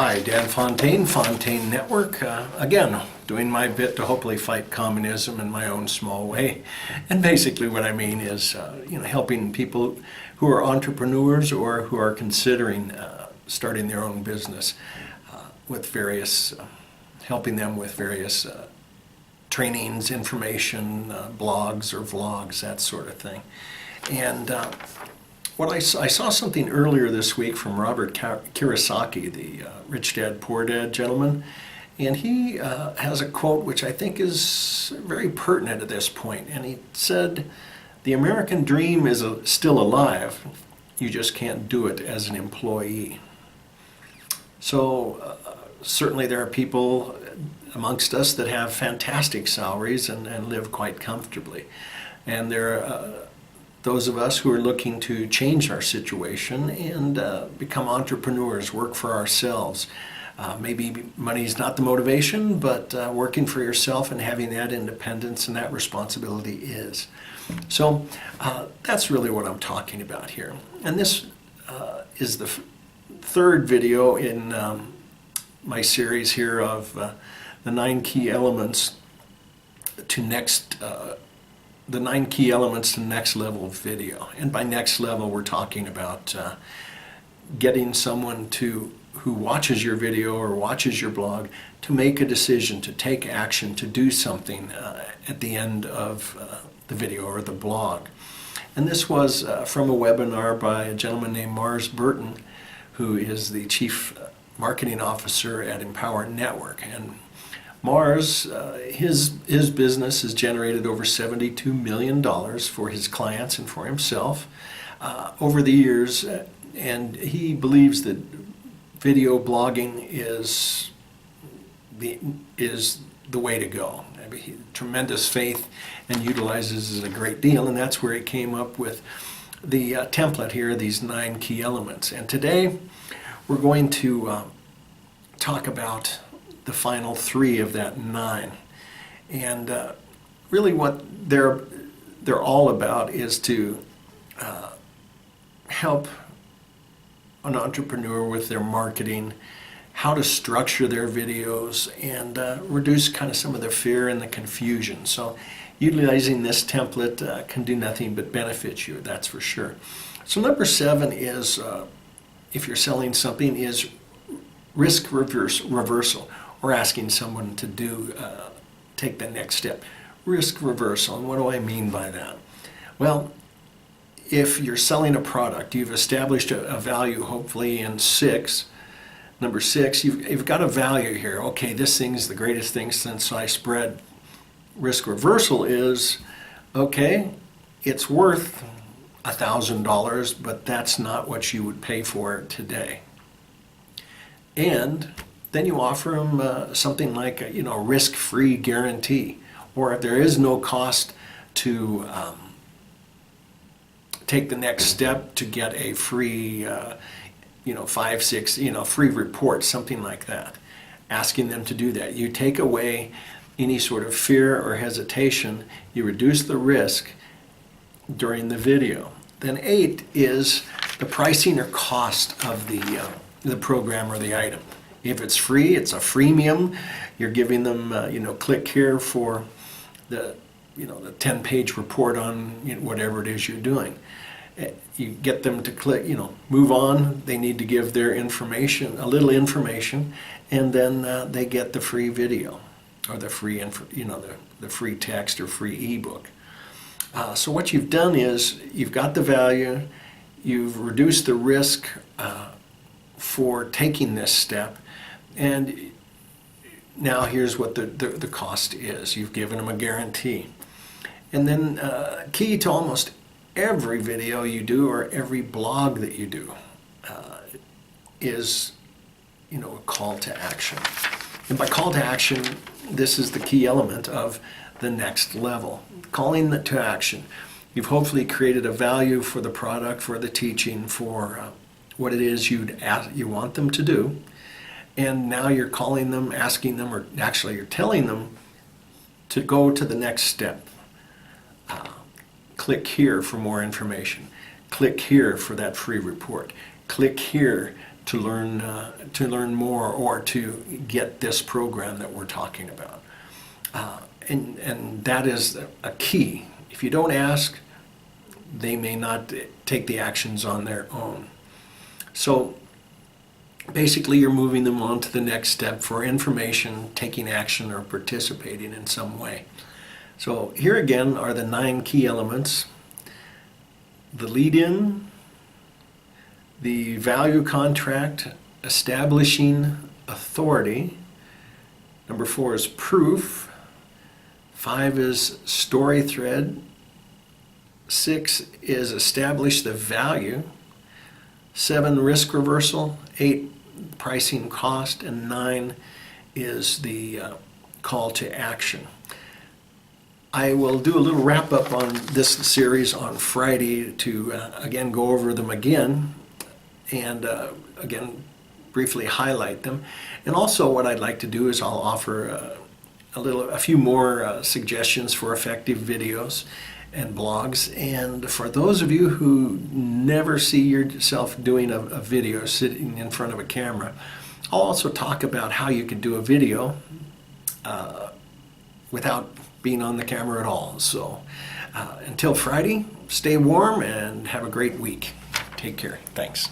Hi, Dan Fontaine, Fontaine Network. Again, doing my bit to hopefully fight communism in my own small way. And basically what I mean is, helping people who are entrepreneurs or who are considering starting their own business with various, helping them with various trainings, information, blogs or vlogs, that sort of thing. And I saw something earlier this week from Robert Kiyosaki, the Rich Dad, Poor Dad gentleman, and he has a quote which I think is very pertinent at this point. And he said, "The American dream is still alive. You just can't do it as an employee." So certainly there are people amongst us that have fantastic salaries and live quite comfortably, and there are those of us who are looking to change our situation and become entrepreneurs, work for ourselves. Maybe money's not the motivation, but working for yourself and having that independence and that responsibility is. So that's really what I'm talking about here. And this is the third video in my series here of the 9 key elements to next level video. And by next level, we're talking about getting someone who watches your video or watches your blog to make a decision, to take action, to do something at the end of the video or the blog. And this was from a webinar by a gentleman named Mars Burton, who is the Chief Marketing Officer at Empower Network. And Mars, his business has generated over $72 million for his clients and for himself over the years, and he believes that video blogging is the way to go. I mean, he has tremendous faith and utilizes it a great deal, and that's where he came up with the template here, these 9 key elements. And today we're going to talk about the final 3 of that 9. And really what they're all about is to help an entrepreneur with their marketing, how to structure their videos, and reduce kind of some of the fear and the confusion. So utilizing this template can do nothing but benefit you, that's for sure. So number 7 is, if you're selling something, is risk reversal, or asking someone to take the next step. Risk reversal, and what do I mean by that? Well, if you're selling a product, you've established a value, hopefully in number 6, you've got a value here. Okay, this thing's the greatest thing since sliced bread. Risk reversal is, okay, it's worth $1,000, but that's not what you would pay for it today. And then you offer them something like a risk-free guarantee, or if there is no cost to take the next step to get a free 5, 6 free report, something like that, asking them to do that. You take away any sort of fear or hesitation, you reduce the risk during the video. Then 8 is the pricing or cost of the program or the item. If it's free, it's a freemium. You're giving them, click here for the 10-page report on whatever it is you're doing. You get them to click, move on. They need to give their information, a little information, and then they get the free video or the free, the free text or free ebook. So what you've done is you've got the value, you've reduced the risk for taking this step, and now here's what the cost is. You've given them a guarantee. And then key to almost every video you do or every blog that you do is a call to action. And by call to action, this is the key element of the next level. Calling to action. You've hopefully created a value for the product, for the teaching, for what it is you want them to do. And now you're calling them, asking them, or actually you're telling them to go to the next step. Click here for more information. Click here for that free report. Click here to learn more or to get this program that we're talking about. And that is a key. If you don't ask, they may not take the actions on their own. So basically, you're moving them on to the next step for information, taking action, or participating in some way. So here again are the 9 key elements. The lead-in, the value contract, establishing authority. Number 4 is proof. 5 is story thread. 6 is establish the value. 7, risk reversal. 8, pricing cost. And 9 is the call to action. I will do a little wrap up on this series on Friday to again go over them again and again briefly highlight them. And also what I'd like to do is I'll offer a few more suggestions for effective videos and blogs. And for those of you who never see yourself doing a video sitting in front of a camera, I'll also talk about how you can do a video without being on the camera at all. So until Friday, stay warm and have a great week. Take care. Thanks.